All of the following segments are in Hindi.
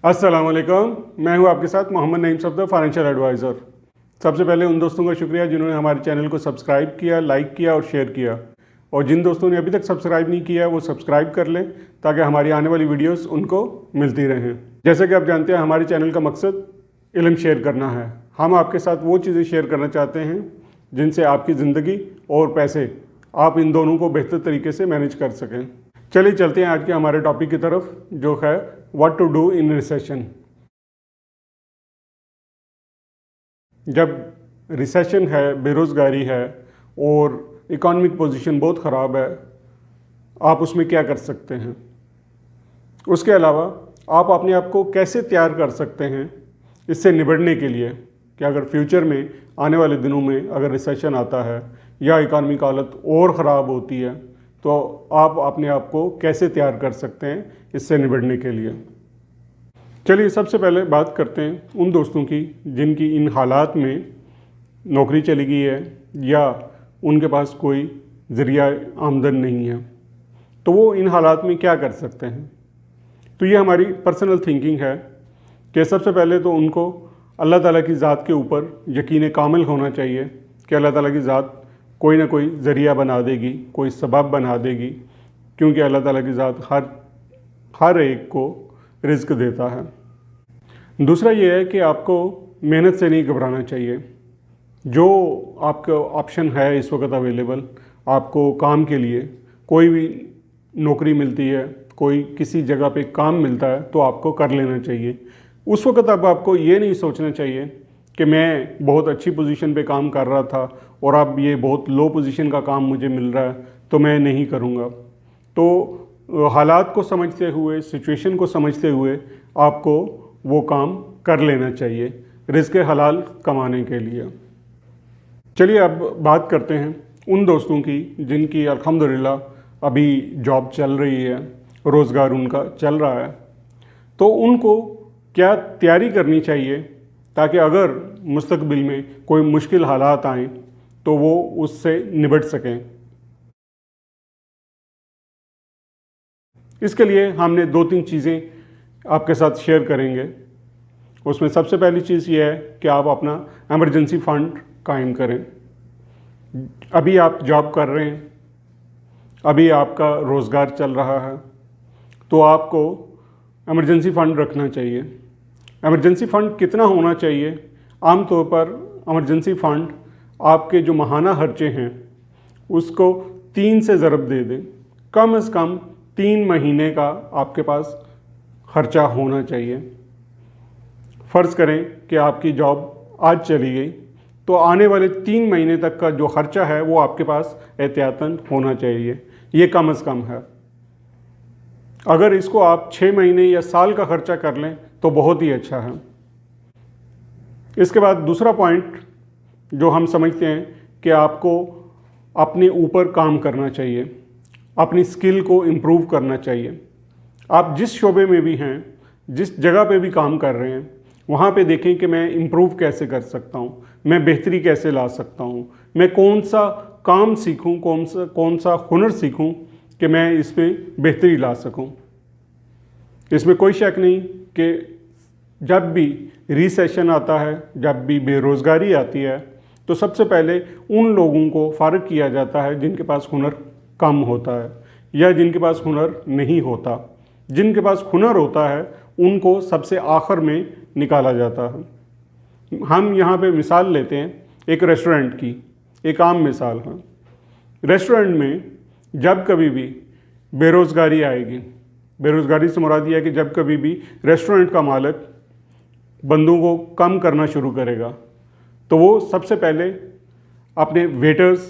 अस्सलाम वालेकुम। मैं हूं आपके साथ मोहम्मद नईम सफदर, फाइनेंशियल एडवाइज़र। सबसे पहले उन दोस्तों का शुक्रिया जिन्होंने हमारे चैनल को सब्सक्राइब किया, लाइक किया और शेयर किया। और जिन दोस्तों ने अभी तक सब्सक्राइब नहीं किया वो सब्सक्राइब कर लें ताकि हमारी आने वाली वीडियोस उनको मिलती रहें। जैसे कि आप जानते हैं, हमारे चैनल का मकसद इल्म शेयर करना है। हम आपके साथ वो चीज़ें शेयर करना चाहते हैं जिनसे आपकी ज़िंदगी और पैसे, आप इन दोनों को बेहतर तरीके से मैनेज कर सकें। चलिए चलते हैं आज के हमारे टॉपिक की तरफ, जो है what to do in recession. जब रिसेशन है, बेरोज़गारी है और इकोनॉमिक पोजीशन बहुत ख़राब है, आप उसमें क्या कर सकते हैं। उसके अलावा आप अपने आप को कैसे तैयार कर सकते हैं इससे निपटने के लिए कि अगर फ्यूचर में आने वाले दिनों में अगर रिसेशन आता है या इकोनॉमिक हालत और ख़राब होती है तो आप अपने आप को कैसे तैयार कर सकते हैं इससे निपटने के लिए। चलिए सबसे पहले बात करते हैं उन दोस्तों की जिनकी इन हालात में नौकरी चली गई है या उनके पास कोई ज़रिया आमदन नहीं है, तो वो इन हालात में क्या कर सकते हैं। तो ये हमारी पर्सनल थिंकिंग है कि सबसे पहले तो उनको अल्लाह ताला की ज़ात के ऊपर यकीन कामिल होना चाहिए कि अल्लाह ताला की ज़ात कोई ना कोई ज़रिया बना देगी, कोई सबब बना देगी, क्योंकि अल्लाह ताला की ज़ात हर एक को रिज़्क देता है। दूसरा ये है कि आपको मेहनत से नहीं घबराना चाहिए। जो आपका ऑप्शन है इस वक्त अवेलेबल आपको काम के लिए, कोई भी नौकरी मिलती है, कोई किसी जगह पे काम मिलता है तो आपको कर लेना चाहिए। उस वक्त अब आपको ये नहीं सोचना चाहिए कि मैं बहुत अच्छी पोजीशन पे काम कर रहा था और अब ये बहुत लो पोजीशन का काम मुझे मिल रहा है तो मैं नहीं करूँगा। तो हालात को समझते हुए, सिचुएशन को समझते हुए आपको वो काम कर लेना चाहिए रिज़्क़ हलाल कमाने के लिए। चलिए अब बात करते हैं उन दोस्तों की जिनकी अल्हम्दुलिल्लाह अभी जॉब चल रही है, रोज़गार उनका चल रहा है। तो उनको क्या तैयारी करनी चाहिए ताकि अगर मुस्तकबिल में कोई मुश्किल हालात आएँ तो वो उससे निपट सकें। इसके लिए हमने 2-3 चीज़ें आपके साथ शेयर करेंगे। उसमें सबसे पहली चीज़ ये है कि आप अपना एमरजेंसी फ़ंड कायम करें। अभी आप जॉब कर रहे हैं, अभी आपका रोज़गार चल रहा है, तो आपको एमरजेंसी फ़ंड रखना चाहिए। एमरजेंसी फ़ंड कितना होना चाहिए? आमतौर पर एमरजेंसी फ़ंड आपके जो माहाना खर्चे हैं उसको 3 से ज़रब दे दें। कम से कम 3 महीने का आपके पास खर्चा होना चाहिए। फ़र्ज़ करें कि आपकी जॉब आज चली गई तो आने वाले 3 महीने तक का जो खर्चा है वो आपके पास एहतियातन होना चाहिए। ये कम से कम है। अगर इसको आप 6 महीने या साल का खर्चा कर लें तो बहुत ही अच्छा है। इसके बाद दूसरा पॉइंट जो हम समझते हैं कि आपको अपने ऊपर काम करना चाहिए, अपनी स्किल को इम्प्रूव करना चाहिए। आप जिस शोबे में भी हैं, जिस जगह पे भी काम कर रहे हैं, वहाँ पे देखें कि मैं इम्प्रूव कैसे कर सकता हूँ, मैं बेहतरी कैसे ला सकता हूँ, मैं कौन सा काम सीखूँ, कौन सा हुनर सीखूँ कि मैं इस पे बेहतरी ला सकूँ। इसमें कोई शक नहीं कि जब भी रिसेशन आता है, जब भी बेरोज़गारी आती है, तो सबसे पहले उन लोगों को फ़ारिग किया जाता है जिनके पास हुनर कम होता है या जिनके पास हुनर नहीं होता। जिनके पास हुनर होता है उनको सबसे आखिर में निकाला जाता है। हम यहाँ पे मिसाल लेते हैं एक रेस्टोरेंट की, एक आम मिसाल है। रेस्टोरेंट में जब कभी भी बेरोज़गारी आएगी, बेरोज़गारी से मुराद यह है कि जब कभी भी रेस्टोरेंट का मालिक बंदों को कम करना शुरू करेगा तो वो सबसे पहले अपने वेटर्स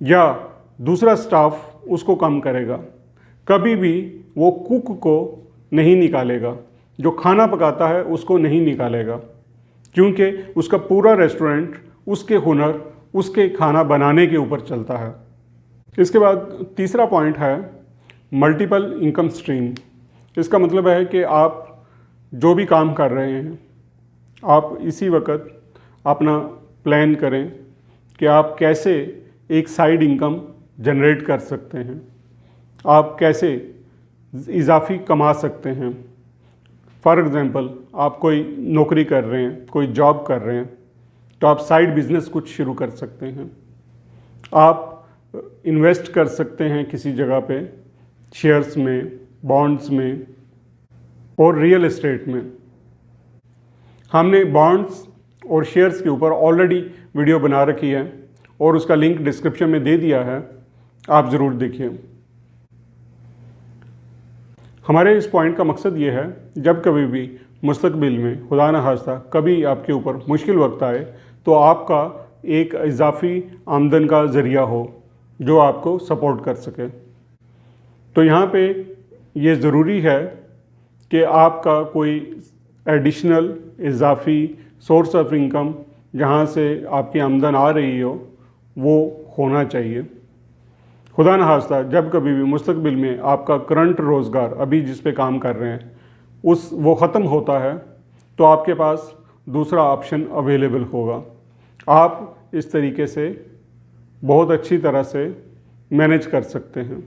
या दूसरा स्टाफ उसको कम करेगा। कभी भी वो कुक को नहीं निकालेगा, जो खाना पकाता है उसको नहीं निकालेगा, क्योंकि उसका पूरा रेस्टोरेंट उसके हुनर, उसके खाना बनाने के ऊपर चलता है। इसके बाद तीसरा पॉइंट है मल्टीपल इनकम स्ट्रीम। इसका मतलब है कि आप जो भी काम कर रहे हैं, आप इसी वक्त अपना प्लान करें कि आप कैसे एक साइड इनकम जनरेट कर सकते हैं, आप कैसे इजाफी कमा सकते हैं। फॉर एग्ज़ाम्पल आप कोई नौकरी कर रहे हैं, कोई जॉब कर रहे हैं, तो आप साइड बिजनेस कुछ शुरू कर सकते हैं। आप इन्वेस्ट कर सकते हैं किसी जगह पे, शेयर्स में, बॉन्ड्स में और रियल एस्टेट में। हमने बॉन्ड्स और शेयर्स के ऊपर ऑलरेडी वीडियो बना रखी है और उसका लिंक डिस्क्रिप्शन में दे दिया है, आप ज़रूर देखिए। हमारे इस पॉइंट का मकसद ये है, जब कभी भी मुस्तकबिल में खुदा न खास्ता कभी आपके ऊपर मुश्किल वक्त आए तो आपका एक इजाफी आमदन का ज़रिया हो जो आपको सपोर्ट कर सके। तो यहाँ पे ये ज़रूरी है कि आपका कोई एडिशनल इजाफी सोर्स ऑफ इनकम जहाँ से आपकी आमदन आ रही हो वो होना चाहिए। खुदा न खास्ता जब कभी भी मुस्तकबिल में आपका करंट रोज़गार अभी जिस पे काम कर रहे हैं वो ख़त्म होता है तो आपके पास दूसरा ऑप्शन अवेलेबल होगा। आप इस तरीके से बहुत अच्छी तरह से मैनेज कर सकते हैं।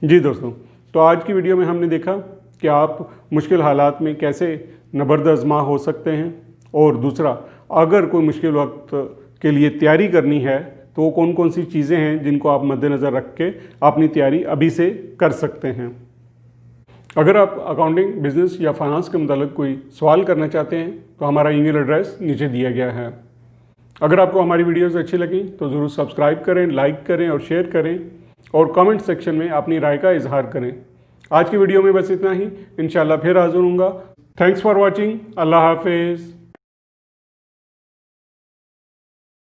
जी दोस्तों, तो आज की वीडियो में हमने देखा कि आप मुश्किल हालात में कैसे नबर्द आज़मा हो सकते हैं, और दूसरा, अगर कोई मुश्किल वक्त के लिए तैयारी करनी है तो वो कौन कौन सी चीज़ें हैं जिनको आप मद्देनज़र रख के अपनी तैयारी अभी से कर सकते हैं। अगर आप अकाउंटिंग, बिजनेस या फाइनेंस के मुतालिक कोई सवाल करना चाहते हैं तो हमारा ईमेल एड्रेस नीचे दिया गया है। अगर आपको हमारी वीडियोस अच्छी लगी तो ज़रूर सब्सक्राइब करें, लाइक करें और शेयर करें, और कमेंट सेक्शन में अपनी राय का इजहार करें। आज की वीडियो में बस इतना ही, इंशाल्लाह फिर हाज़िर होऊंगा। Thanks for watching. अल्लाह हाफिज़।